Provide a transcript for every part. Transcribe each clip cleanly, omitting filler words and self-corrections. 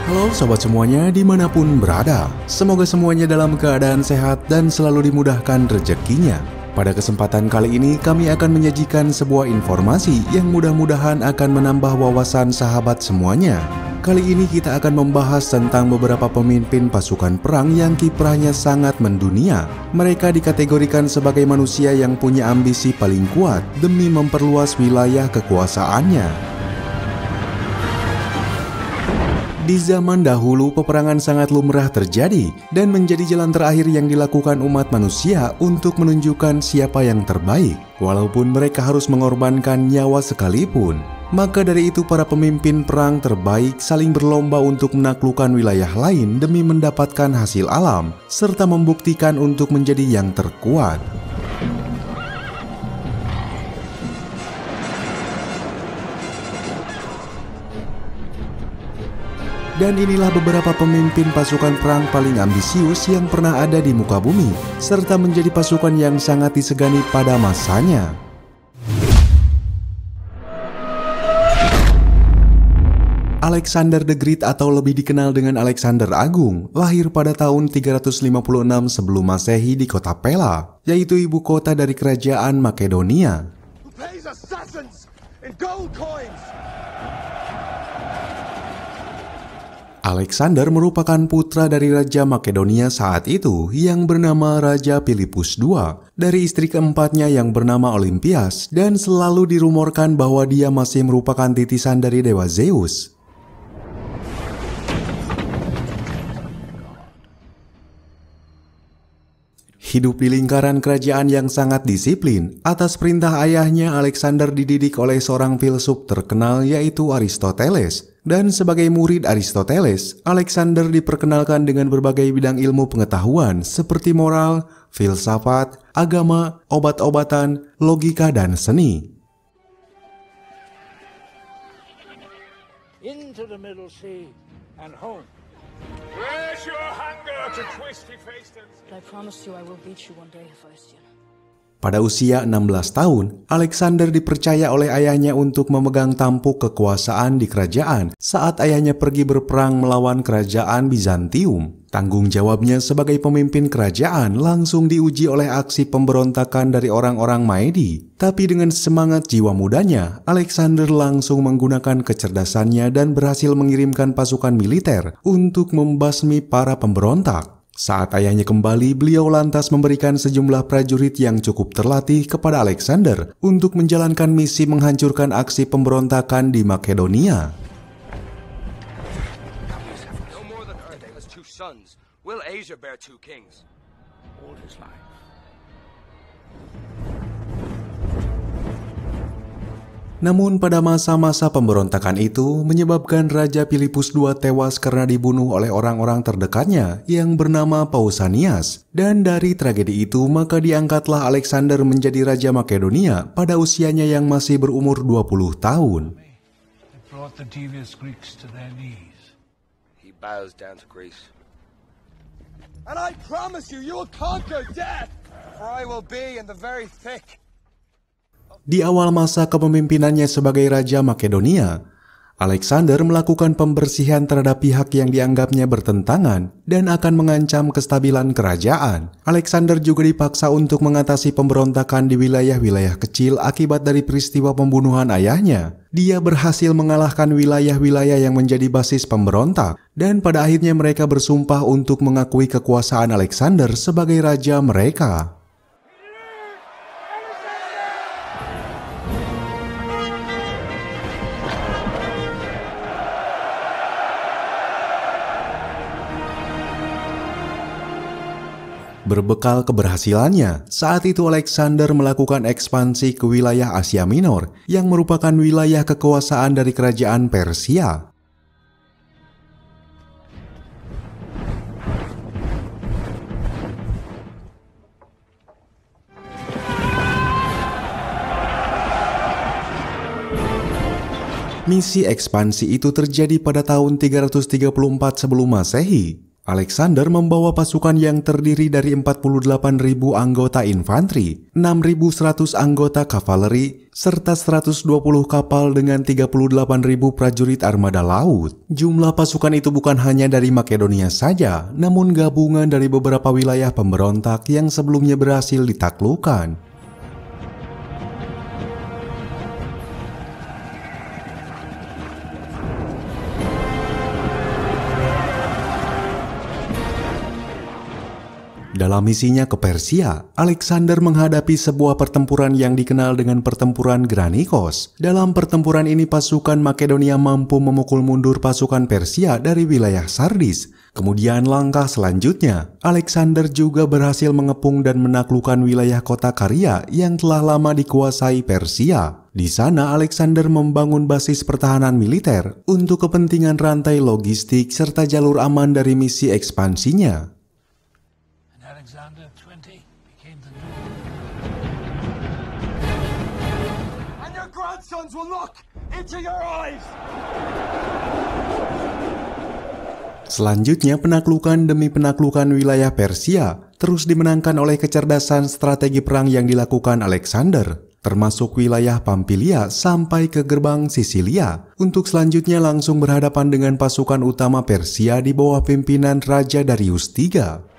Halo sobat semuanya dimanapun berada, semoga semuanya dalam keadaan sehat dan selalu dimudahkan rezekinya. Pada kesempatan kali ini kami akan menyajikan sebuah informasi yang mudah-mudahan akan menambah wawasan sahabat semuanya. Kali ini kita akan membahas tentang beberapa pemimpin pasukan perang yang kiprahnya sangat mendunia. Mereka dikategorikan sebagai manusia yang punya ambisi paling kuat demi memperluas wilayah kekuasaannya. Di zaman dahulu, peperangan sangat lumrah terjadi dan menjadi jalan terakhir yang dilakukan umat manusia untuk menunjukkan siapa yang terbaik, walaupun mereka harus mengorbankan nyawa sekalipun. Maka dari itu para pemimpin perang terbaik saling berlomba untuk menaklukkan wilayah lain demi mendapatkan hasil alam, serta membuktikan untuk menjadi yang terkuat. Dan inilah beberapa pemimpin pasukan perang paling ambisius yang pernah ada di muka bumi, serta menjadi pasukan yang sangat disegani pada masanya. Alexander the Great atau lebih dikenal dengan Alexander Agung, lahir pada tahun 356 sebelum Masehi di kota Pella, yaitu ibu kota dari kerajaan Makedonia. Alexander merupakan putra dari Raja Makedonia saat itu yang bernama Raja Philippus II dari istri keempatnya yang bernama Olympias, dan selalu dirumorkan bahwa dia masih merupakan titisan dari dewa Zeus. Hidup di lingkaran kerajaan yang sangat disiplin, atas perintah ayahnya Alexander dididik oleh seorang filsuf terkenal yaitu Aristoteles. Dan sebagai murid Aristoteles, Alexander diperkenalkan dengan berbagai bidang ilmu pengetahuan seperti moral, filsafat, agama, obat-obatan, logika, dan seni. Into the middle sea and home. Where's your hunger to twisty faces? I promise you I will beat you one day, Hephaestion. Pada usia 16 tahun, Alexander dipercaya oleh ayahnya untuk memegang tampuk kekuasaan di kerajaan saat ayahnya pergi berperang melawan kerajaan Bizantium. Tanggung jawabnya sebagai pemimpin kerajaan langsung diuji oleh aksi pemberontakan dari orang-orang Maedi. Tapi dengan semangat jiwa mudanya, Alexander langsung menggunakan kecerdasannya dan berhasil mengirimkan pasukan militer untuk membasmi para pemberontak. Saat ayahnya kembali, beliau lantas memberikan sejumlah prajurit yang cukup terlatih kepada Alexander untuk menjalankan misi menghancurkan aksi pemberontakan di Makedonia. Namun pada masa-masa pemberontakan itu menyebabkan Raja Philippus II tewas karena dibunuh oleh orang-orang terdekatnya yang bernama Pausanias. Dan dari tragedi itu maka diangkatlah Alexander menjadi Raja Makedonia pada usianya yang masih berumur 20 tahun. Di awal masa kepemimpinannya sebagai Raja Makedonia, Alexander melakukan pembersihan terhadap pihak yang dianggapnya bertentangan dan akan mengancam kestabilan kerajaan. Alexander juga dipaksa untuk mengatasi pemberontakan di wilayah-wilayah kecil akibat dari peristiwa pembunuhan ayahnya. Dia berhasil mengalahkan wilayah-wilayah yang menjadi basis pemberontak, dan pada akhirnya mereka bersumpah untuk mengakui kekuasaan Alexander sebagai raja mereka. Berbekal keberhasilannya, saat itu Alexander melakukan ekspansi ke wilayah Asia Minor yang merupakan wilayah kekuasaan dari kerajaan Persia. Misi ekspansi itu terjadi pada tahun 334 sebelum Masehi. Alexander membawa pasukan yang terdiri dari 48.000 anggota infanteri, 6.100 anggota kavaleri, serta 120 kapal dengan 38.000 prajurit armada laut. Jumlah pasukan itu bukan hanya dari Makedonia saja, namun gabungan dari beberapa wilayah pemberontak yang sebelumnya berhasil ditaklukkan. Dalam misinya ke Persia, Alexander menghadapi sebuah pertempuran yang dikenal dengan Pertempuran Granikos. Dalam pertempuran ini pasukan Makedonia mampu memukul mundur pasukan Persia dari wilayah Sardis. Kemudian langkah selanjutnya, Alexander juga berhasil mengepung dan menaklukkan wilayah kota Karia yang telah lama dikuasai Persia. Di sana Alexander membangun basis pertahanan militer untuk kepentingan rantai logistik serta jalur aman dari misi ekspansinya. Alexander 20 became the new... And your grandsons will look into your eyes! Selanjutnya penaklukan demi penaklukan wilayah Persia terus dimenangkan oleh kecerdasan strategi perang yang dilakukan Alexander, termasuk wilayah Pamfilia sampai ke gerbang Sisilia, untuk selanjutnya langsung berhadapan dengan pasukan utama Persia di bawah pimpinan Raja Darius III.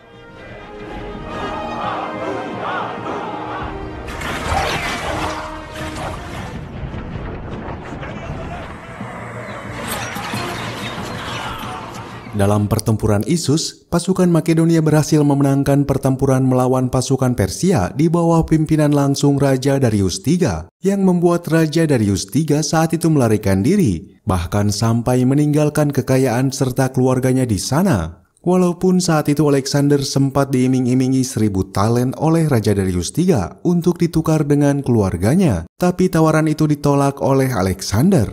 Dalam pertempuran Issus, pasukan Makedonia berhasil memenangkan pertempuran melawan pasukan Persia di bawah pimpinan langsung Raja Darius III, yang membuat Raja Darius III saat itu melarikan diri, bahkan sampai meninggalkan kekayaan serta keluarganya di sana. Walaupun saat itu Alexander sempat diiming-imingi 1.000 talent oleh Raja Darius III untuk ditukar dengan keluarganya, tapi tawaran itu ditolak oleh Alexander.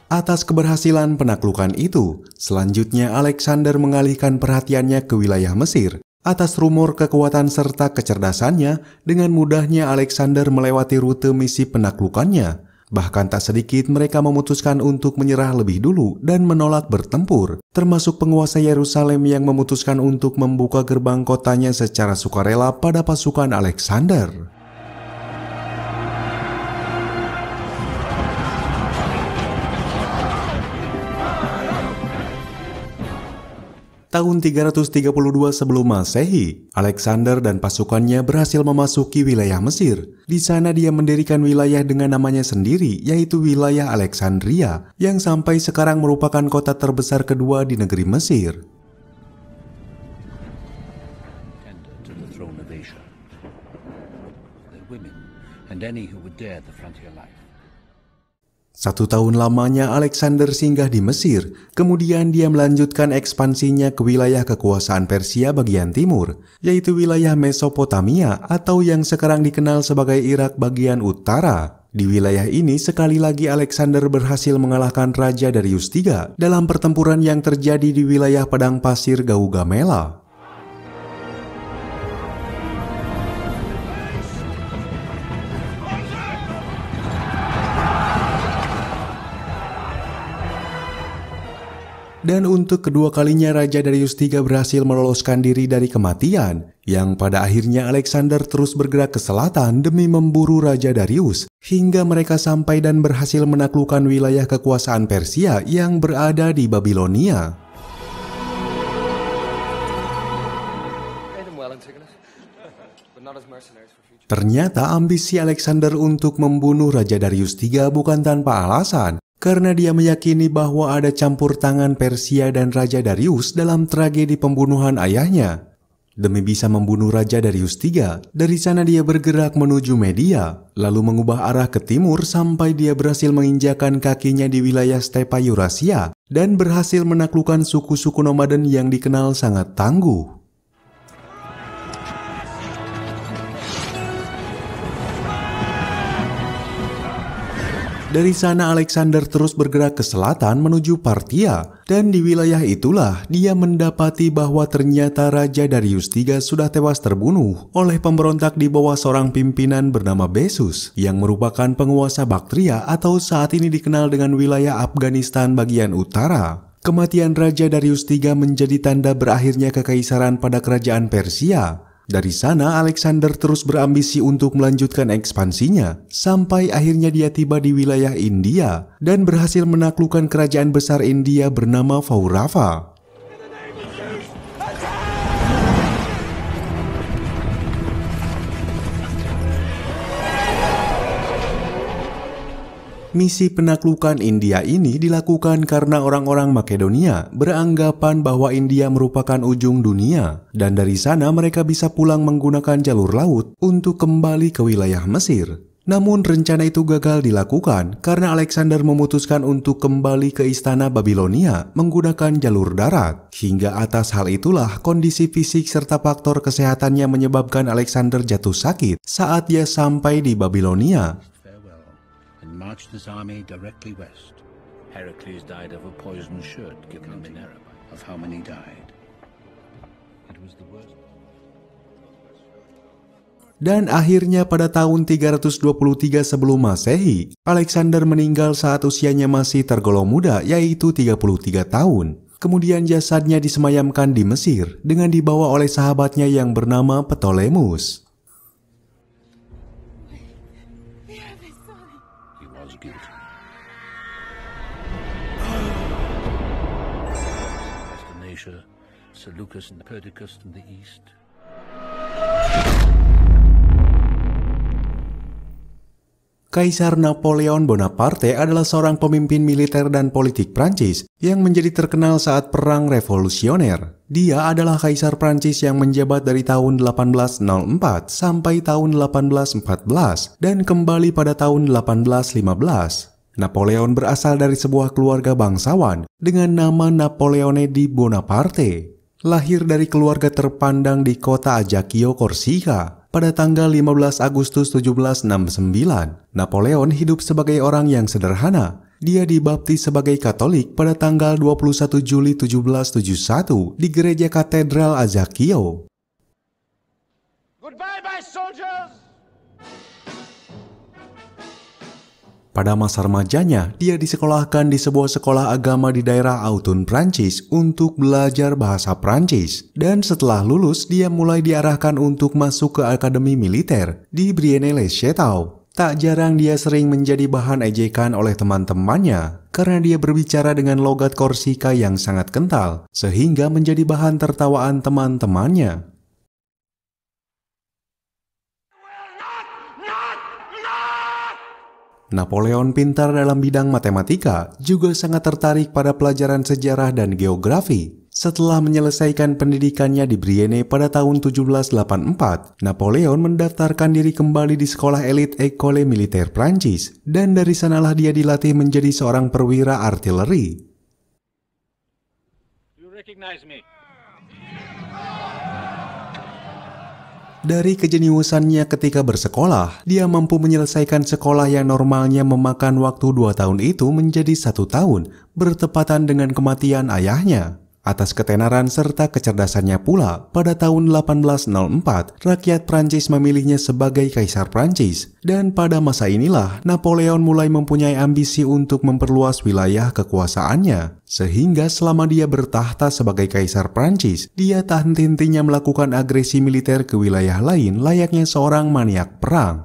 Atas keberhasilan penaklukan itu, selanjutnya Alexander mengalihkan perhatiannya ke wilayah Mesir. Atas rumor kekuatan serta kecerdasannya, dengan mudahnya Alexander melewati rute misi penaklukannya. Bahkan tak sedikit mereka memutuskan untuk menyerah lebih dulu dan menolak bertempur, termasuk penguasa Yerusalem yang memutuskan untuk membuka gerbang kotanya secara sukarela pada pasukan Alexander. Tahun 332 sebelum Masehi, Alexander dan pasukannya berhasil memasuki wilayah Mesir. Di sana dia mendirikan wilayah dengan namanya sendiri, yaitu wilayah Alexandria, yang sampai sekarang merupakan kota terbesar kedua di negeri Mesir. Satu tahun lamanya Alexander singgah di Mesir, kemudian dia melanjutkan ekspansinya ke wilayah kekuasaan Persia bagian timur, yaitu wilayah Mesopotamia atau yang sekarang dikenal sebagai Irak bagian utara. Di wilayah ini sekali lagi Alexander berhasil mengalahkan Raja Darius III dalam pertempuran yang terjadi di wilayah padang pasir Gaugamela. Dan untuk kedua kalinya Raja Darius III berhasil meloloskan diri dari kematian, yang pada akhirnya Alexander terus bergerak ke selatan demi memburu Raja Darius, hingga mereka sampai dan berhasil menaklukkan wilayah kekuasaan Persia yang berada di Babilonia. Ternyata ambisi Alexander untuk membunuh Raja Darius III bukan tanpa alasan, karena dia meyakini bahwa ada campur tangan Persia dan Raja Darius dalam tragedi pembunuhan ayahnya. Demi bisa membunuh Raja Darius III, dari sana dia bergerak menuju Media, lalu mengubah arah ke timur sampai dia berhasil menginjakan kakinya di wilayah stepa Eurasia dan berhasil menaklukkan suku-suku nomaden yang dikenal sangat tangguh. Dari sana Alexander terus bergerak ke selatan menuju Parthia, dan di wilayah itulah dia mendapati bahwa ternyata Raja Darius III sudah tewas terbunuh oleh pemberontak di bawah seorang pimpinan bernama Bessus yang merupakan penguasa Bactria atau saat ini dikenal dengan wilayah Afghanistan bagian utara. Kematian Raja Darius III menjadi tanda berakhirnya kekaisaran pada kerajaan Persia. Dari sana Alexander terus berambisi untuk melanjutkan ekspansinya sampai akhirnya dia tiba di wilayah India dan berhasil menaklukkan kerajaan besar India bernama Vaurava. Misi penaklukan India ini dilakukan karena orang-orang Makedonia beranggapan bahwa India merupakan ujung dunia, dan dari sana mereka bisa pulang menggunakan jalur laut untuk kembali ke wilayah Mesir. Namun rencana itu gagal dilakukan karena Alexander memutuskan untuk kembali ke istana Babilonia menggunakan jalur darat. Hingga atas hal itulah kondisi fisik serta faktor kesehatannya menyebabkan Alexander jatuh sakit saat dia sampai di Babilonia. Marched his army directly west. Heracles died of a poisoned shirt given him in Arab. Of how many died? It was the worst. Dan akhirnya pada tahun 323 sebelum Masehi, Alexander meninggal saat usianya masih tergolong muda, yaitu 33 tahun. Kemudian jasadnya disemayamkan di Mesir dengan dibawa oleh sahabatnya yang bernama Ptolemus. Seleucus and Perdiccas in the east. Kaisar Napoleon Bonaparte adalah seorang pemimpin militer dan politik Prancis yang menjadi terkenal saat Perang Revolusioner. Dia adalah Kaisar Prancis yang menjabat dari tahun 1804 sampai tahun 1814 dan kembali pada tahun 1815. Napoleon berasal dari sebuah keluarga bangsawan dengan nama Napoleone di Bonaparte. Lahir dari keluarga terpandang di kota Ajaccio, Korsika pada tanggal 15 Agustus 1769. Napoleon hidup sebagai orang yang sederhana. Dia dibaptis sebagai Katolik pada tanggal 21 Juli 1771 di gereja Katedral Ajaccio. Goodbye, my soldiers! Pada masa remajanya, dia disekolahkan di sebuah sekolah agama di daerah Autun, Prancis untuk belajar bahasa Prancis. Dan setelah lulus, dia mulai diarahkan untuk masuk ke akademi militer di Brienne-le-Château. Tak jarang dia sering menjadi bahan ejekan oleh teman-temannya karena dia berbicara dengan logat Korsika yang sangat kental, sehingga menjadi bahan tertawaan teman-temannya. Napoleon pintar dalam bidang matematika, juga sangat tertarik pada pelajaran sejarah dan geografi. Setelah menyelesaikan pendidikannya di Brienne pada tahun 1784, Napoleon mendaftarkan diri kembali di sekolah elit École Militaire Prancis, dan dari sanalah dia dilatih menjadi seorang perwira artileri. You recognize me? Dari kejeniusannya ketika bersekolah, dia mampu menyelesaikan sekolah yang normalnya memakan waktu 2 tahun itu menjadi 1 tahun, bertepatan dengan kematian ayahnya. Atas ketenaran serta kecerdasannya pula, pada tahun 1804, rakyat Prancis memilihnya sebagai Kaisar Prancis. Dan pada masa inilah, Napoleon mulai mempunyai ambisi untuk memperluas wilayah kekuasaannya. Sehingga selama dia bertahta sebagai Kaisar Prancis, dia tak henti-hentinya melakukan agresi militer ke wilayah lain layaknya seorang maniak perang.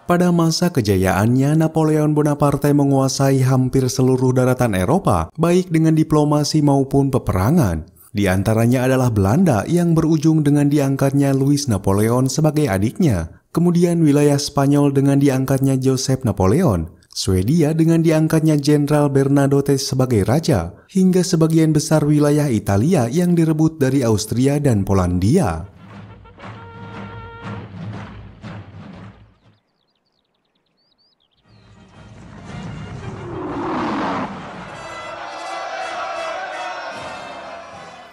Pada masa kejayaannya, Napoleon Bonaparte menguasai hampir seluruh daratan Eropa, baik dengan diplomasi maupun peperangan. Di antaranya adalah Belanda yang berujung dengan diangkatnya Louis Napoleon sebagai adiknya, kemudian wilayah Spanyol dengan diangkatnya Joseph Napoleon, Swedia dengan diangkatnya Jenderal Bernadotte sebagai raja, hingga sebagian besar wilayah Italia yang direbut dari Austria dan Polandia.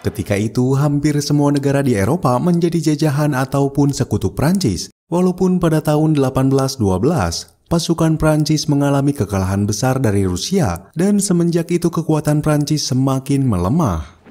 Ketika itu, hampir semua negara di Eropa menjadi jajahan ataupun sekutu Prancis. Walaupun pada tahun 1812, pasukan Prancis mengalami kekalahan besar dari Rusia, dan semenjak itu kekuatan Prancis semakin melemah.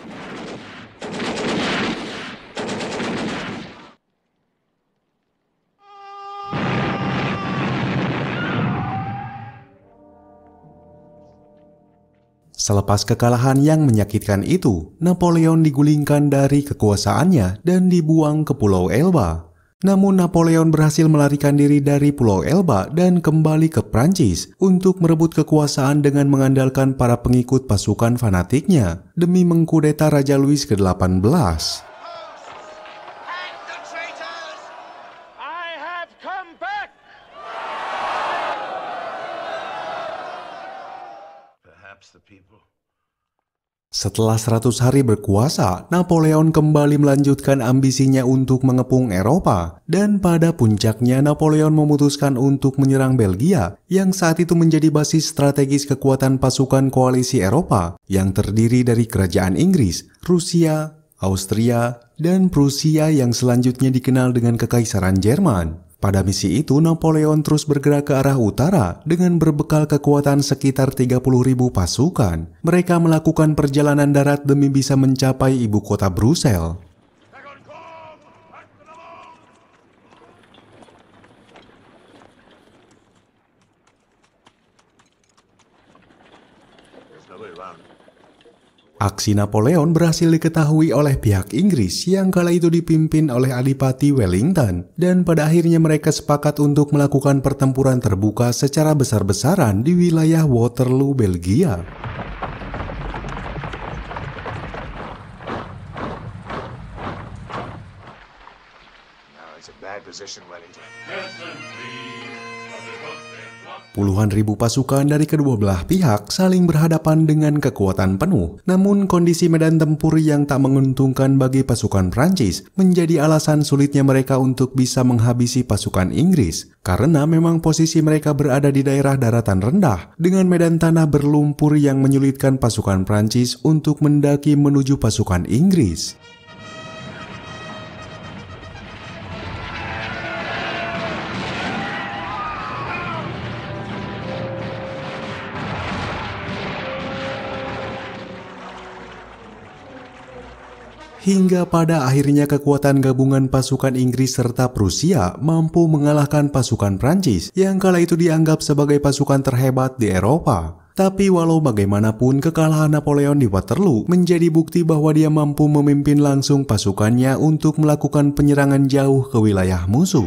Selepas kekalahan yang menyakitkan itu, Napoleon digulingkan dari kekuasaannya dan dibuang ke Pulau Elba. Namun Napoleon berhasil melarikan diri dari Pulau Elba dan kembali ke Prancis untuk merebut kekuasaan dengan mengandalkan para pengikut pasukan fanatiknya demi mengkudeta Raja Louis ke-18. Setelah 100 hari berkuasa, Napoleon kembali melanjutkan ambisinya untuk mengepung Eropa. Dan pada puncaknya, Napoleon memutuskan untuk menyerang Belgia, yang saat itu menjadi basis strategis kekuatan pasukan koalisi Eropa, yang terdiri dari Kerajaan Inggris, Rusia, Austria, dan Prusia yang selanjutnya dikenal dengan Kekaisaran Jerman. Pada misi itu, Napoleon terus bergerak ke arah utara dengan berbekal kekuatan sekitar 30.000 pasukan. Mereka melakukan perjalanan darat demi bisa mencapai ibu kota Brussels. Aksi Napoleon berhasil diketahui oleh pihak Inggris yang kala itu dipimpin oleh Adipati Wellington, dan pada akhirnya mereka sepakat untuk melakukan pertempuran terbuka secara besar-besaran di wilayah Waterloo, Belgia. Puluhan ribu pasukan dari kedua belah pihak saling berhadapan dengan kekuatan penuh. Namun kondisi medan tempur yang tak menguntungkan bagi pasukan Prancis menjadi alasan sulitnya mereka untuk bisa menghabisi pasukan Inggris. Karena memang posisi mereka berada di daerah daratan rendah dengan medan tanah berlumpur yang menyulitkan pasukan Prancis untuk mendaki menuju pasukan Inggris. Hingga pada akhirnya kekuatan gabungan pasukan Inggris serta Prusia mampu mengalahkan pasukan Prancis yang kala itu dianggap sebagai pasukan terhebat di Eropa. Tapi walau bagaimanapun, kekalahan Napoleon di Waterloo menjadi bukti bahwa dia mampu memimpin langsung pasukannya untuk melakukan penyerangan jauh ke wilayah musuh.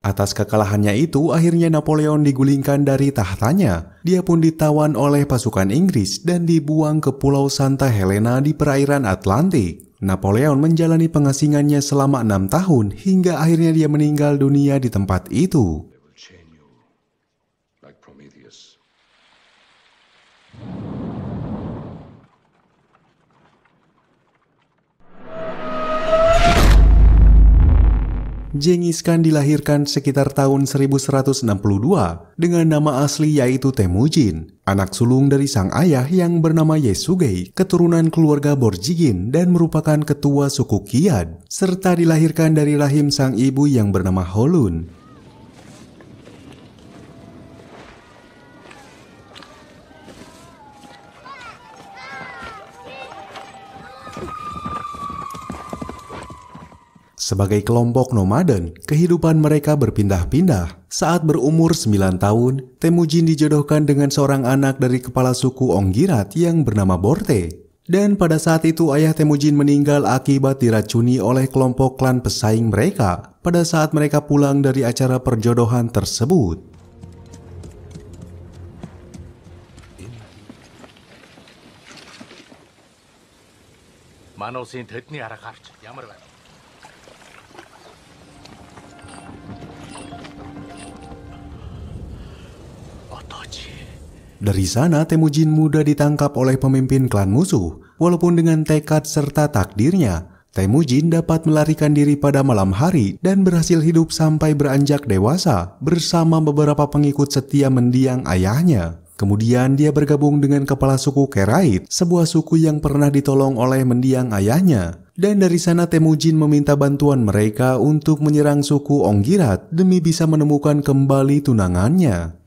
Atas kekalahannya itu, akhirnya Napoleon digulingkan dari tahtanya. Dia pun ditawan oleh pasukan Inggris dan dibuang ke Pulau Santa Helena di perairan Atlantik. Napoleon menjalani pengasingannya selama 6 tahun hingga akhirnya dia meninggal dunia di tempat itu. Genghis Khan dilahirkan sekitar tahun 1162 dengan nama asli yaitu Temujin, anak sulung dari sang ayah yang bernama Yesugei, keturunan keluarga Borjigin dan merupakan ketua suku Kiad, serta dilahirkan dari rahim sang ibu yang bernama Holun. Sebagai kelompok nomaden, kehidupan mereka berpindah-pindah. Saat berumur 9 tahun, Temujin dijodohkan dengan seorang anak dari kepala suku Onggirat yang bernama Borte. Dan pada saat itu ayah Temujin meninggal akibat diracuni oleh kelompok klan pesaing mereka pada saat mereka pulang dari acara perjodohan tersebut. Dari sana Temujin mudah ditangkap oleh pemimpin klan musuh. Walaupun dengan tekad serta takdirnya, Temujin dapat melarikan diri pada malam hari dan berhasil hidup sampai beranjak dewasa bersama beberapa pengikut setia mendiang ayahnya. Kemudian dia bergabung dengan kepala suku Kerait, sebuah suku yang pernah ditolong oleh mendiang ayahnya. Dan dari sana Temujin meminta bantuan mereka untuk menyerang suku Onggirat demi bisa menemukan kembali tunangannya.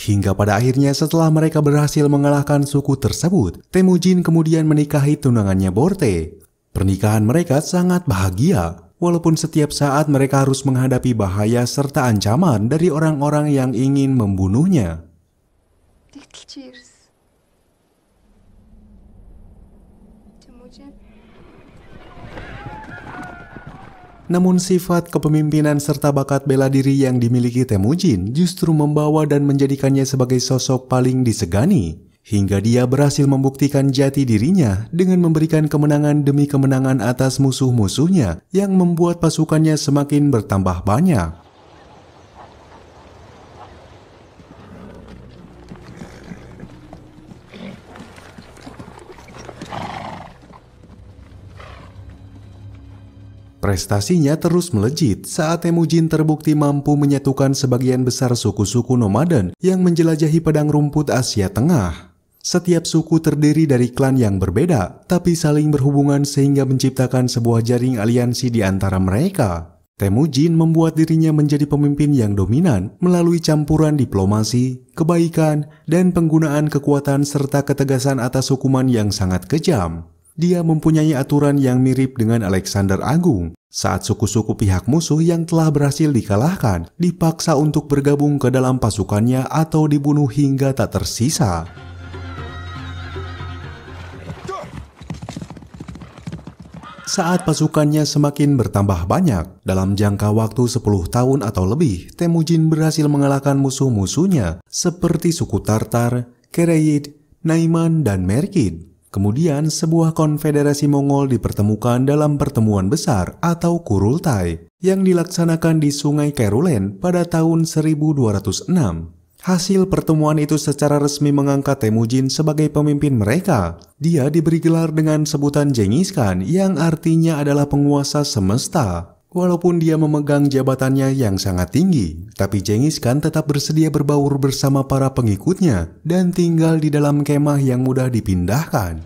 Hingga pada akhirnya setelah mereka berhasil mengalahkan suku tersebut, Temujin kemudian menikahi tunangannya Borte. Pernikahan mereka sangat bahagia, walaupun setiap saat mereka harus menghadapi bahaya serta ancaman dari orang-orang yang ingin membunuhnya. Namun sifat kepemimpinan serta bakat bela diri yang dimiliki Temujin justru membawa dan menjadikannya sebagai sosok paling disegani. Hingga dia berhasil membuktikan jati dirinya dengan memberikan kemenangan demi kemenangan atas musuh-musuhnya yang membuat pasukannya semakin bertambah banyak. Prestasinya terus melejit saat Temujin terbukti mampu menyatukan sebagian besar suku-suku nomaden yang menjelajahi padang rumput Asia Tengah. Setiap suku terdiri dari klan yang berbeda, tapi saling berhubungan sehingga menciptakan sebuah jaring aliansi di antara mereka. Temujin membuat dirinya menjadi pemimpin yang dominan melalui campuran diplomasi, kebaikan, dan penggunaan kekuatan serta ketegasan atas hukuman yang sangat kejam. Dia mempunyai aturan yang mirip dengan Alexander Agung saat suku-suku pihak musuh yang telah berhasil dikalahkan dipaksa untuk bergabung ke dalam pasukannya atau dibunuh hingga tak tersisa. Saat pasukannya semakin bertambah banyak, dalam jangka waktu 10 tahun atau lebih, Temujin berhasil mengalahkan musuh-musuhnya seperti suku Tartar, Kerait, Naiman, dan Merkid. Kemudian sebuah konfederasi Mongol dipertemukan dalam pertemuan besar atau Kurultai yang dilaksanakan di Sungai Kerulen pada tahun 1206. Hasil pertemuan itu secara resmi mengangkat Temujin sebagai pemimpin mereka. Dia diberi gelar dengan sebutan Genghis Khan yang artinya adalah penguasa semesta. Walaupun dia memegang jabatannya yang sangat tinggi, tapi Genghis Khan tetap bersedia berbaur bersama para pengikutnya dan tinggal di dalam kemah yang mudah dipindahkan.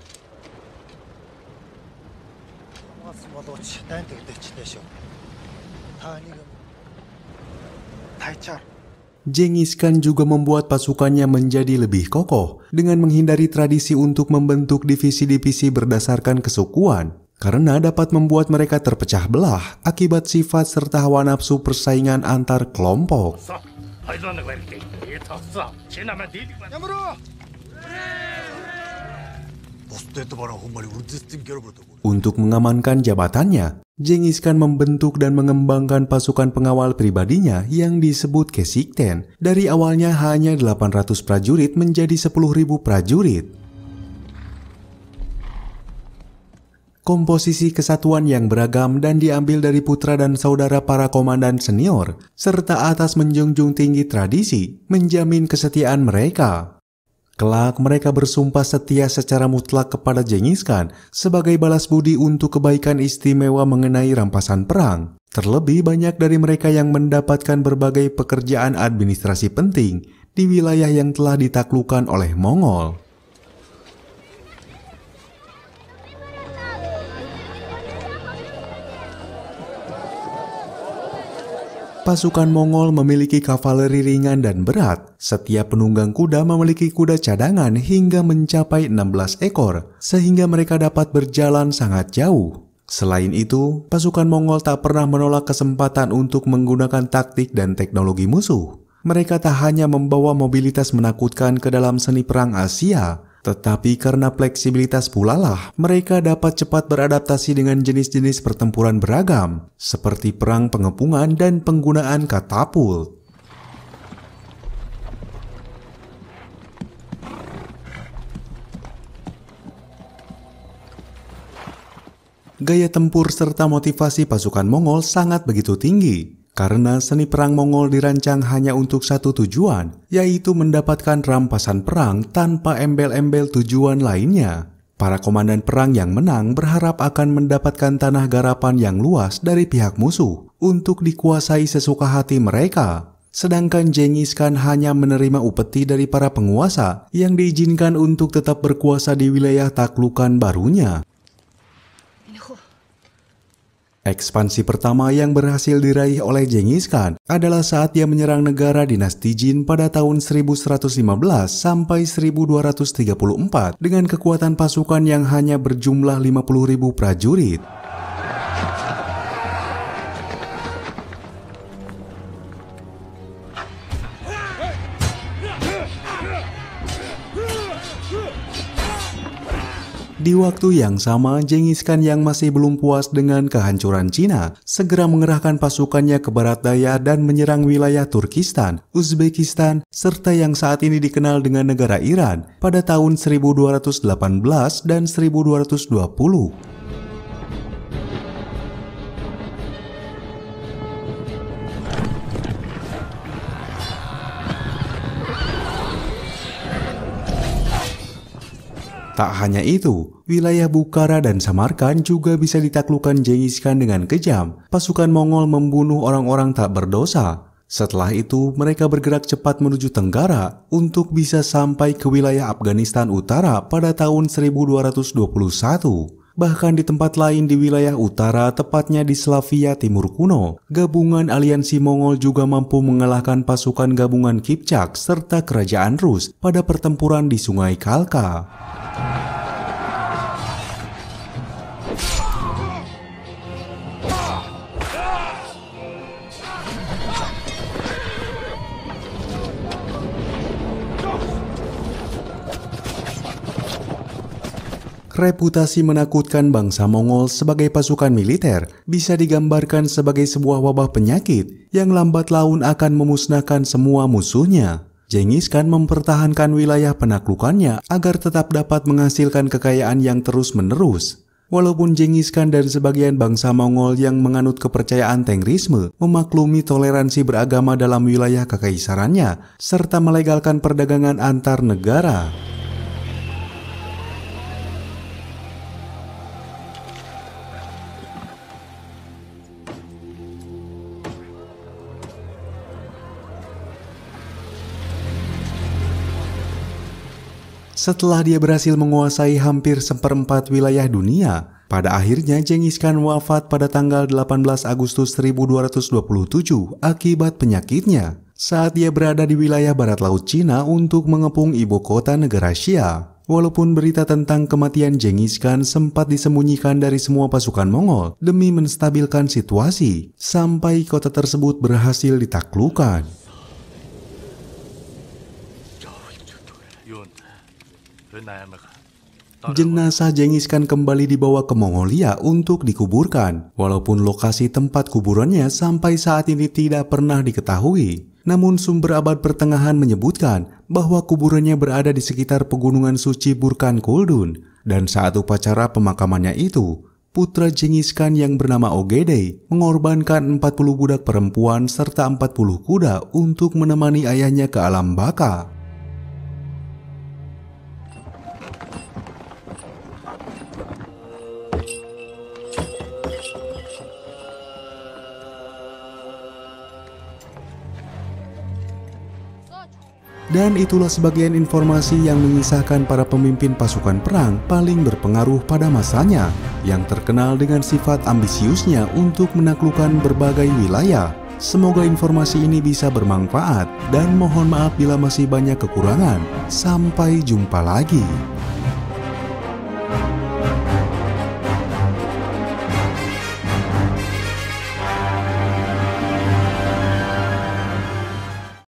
Genghis Khan juga membuat pasukannya menjadi lebih kokoh dengan menghindari tradisi untuk membentuk divisi-divisi berdasarkan kesukuan, karena dapat membuat mereka terpecah belah akibat sifat serta hawa nafsu persaingan antar kelompok. Untuk mengamankan jabatannya, Genghis Khan membentuk dan mengembangkan pasukan pengawal pribadinya yang disebut Kesikten. Dari awalnya hanya 800 prajurit menjadi 10.000 prajurit. Komposisi kesatuan yang beragam dan diambil dari putra dan saudara para komandan senior, serta atas menjunjung tinggi tradisi, menjamin kesetiaan mereka. Kelak mereka bersumpah setia secara mutlak kepada Genghis Khan sebagai balas budi untuk kebaikan istimewa mengenai rampasan perang. Terlebih banyak dari mereka yang mendapatkan berbagai pekerjaan administrasi penting di wilayah yang telah ditaklukkan oleh Mongol. Pasukan Mongol memiliki kavaleri ringan dan berat. Setiap penunggang kuda memiliki kuda cadangan hingga mencapai 16 ekor, sehingga mereka dapat berjalan sangat jauh. Selain itu, pasukan Mongol tak pernah menolak kesempatan untuk menggunakan taktik dan teknologi musuh. Mereka tak hanya membawa mobilitas menakutkan ke dalam seni perang Asia, tetapi karena fleksibilitas pula lah, mereka dapat cepat beradaptasi dengan jenis-jenis pertempuran beragam, seperti perang pengepungan dan penggunaan katapult. Gaya tempur serta motivasi pasukan Mongol sangat begitu tinggi, karena seni perang Mongol dirancang hanya untuk satu tujuan, yaitu mendapatkan rampasan perang tanpa embel-embel tujuan lainnya. Para komandan perang yang menang berharap akan mendapatkan tanah garapan yang luas dari pihak musuh untuk dikuasai sesuka hati mereka. Sedangkan Genghis Khan hanya menerima upeti dari para penguasa yang diizinkan untuk tetap berkuasa di wilayah taklukan barunya. Ekspansi pertama yang berhasil diraih oleh Genghis Khan adalah saat dia menyerang negara dinasti Jin pada tahun 1115 sampai 1234 dengan kekuatan pasukan yang hanya berjumlah 50.000 prajurit. Di waktu yang sama, Genghis Khan yang masih belum puas dengan kehancuran Cina segera mengerahkan pasukannya ke barat daya dan menyerang wilayah Turkistan, Uzbekistan, serta yang saat ini dikenal dengan negara Iran pada tahun 1218 dan 1220. Tak hanya itu, wilayah Bukhara dan Samarkand juga bisa ditaklukkan Genghis Khan dengan kejam. Pasukan Mongol membunuh orang-orang tak berdosa. Setelah itu, mereka bergerak cepat menuju Tenggara untuk bisa sampai ke wilayah Afghanistan Utara pada tahun 1221. Bahkan di tempat lain di wilayah utara, tepatnya di Slavia Timur kuno, gabungan aliansi Mongol juga mampu mengalahkan pasukan gabungan Kipchak serta kerajaan Rus pada pertempuran di Sungai Khalkha. Reputasi menakutkan bangsa Mongol sebagai pasukan militer bisa digambarkan sebagai sebuah wabah penyakit yang lambat laun akan memusnahkan semua musuhnya. Genghis Khan mempertahankan wilayah penaklukannya agar tetap dapat menghasilkan kekayaan yang terus-menerus. Walaupun Genghis Khan dan sebagian bangsa Mongol yang menganut kepercayaan Tengrisme memaklumi toleransi beragama dalam wilayah kekaisarannya serta melegalkan perdagangan antar negara. Setelah dia berhasil menguasai hampir seperempat wilayah dunia, pada akhirnya Genghis Khan wafat pada tanggal 18 Agustus 1227 akibat penyakitnya saat dia berada di wilayah barat laut Cina untuk mengepung ibu kota negara Xia. Walaupun berita tentang kematian Genghis Khan sempat disembunyikan dari semua pasukan Mongol demi menstabilkan situasi, sampai kota tersebut berhasil ditaklukkan. Jenazah Genghis Khan kembali dibawa ke Mongolia untuk dikuburkan, walaupun lokasi tempat kuburannya sampai saat ini tidak pernah diketahui. Namun sumber abad pertengahan menyebutkan bahwa kuburannya berada di sekitar pegunungan suci Burkan Kuldun, dan saat upacara pemakamannya itu, putra Genghis Khan yang bernama Ogedei mengorbankan 40 budak perempuan serta 40 kuda untuk menemani ayahnya ke alam baka. Dan itulah sebagian informasi yang mengisahkan para pemimpin pasukan perang paling berpengaruh pada masanya, yang terkenal dengan sifat ambisiusnya untuk menaklukkan berbagai wilayah. Semoga informasi ini bisa bermanfaat, dan mohon maaf bila masih banyak kekurangan. Sampai jumpa lagi.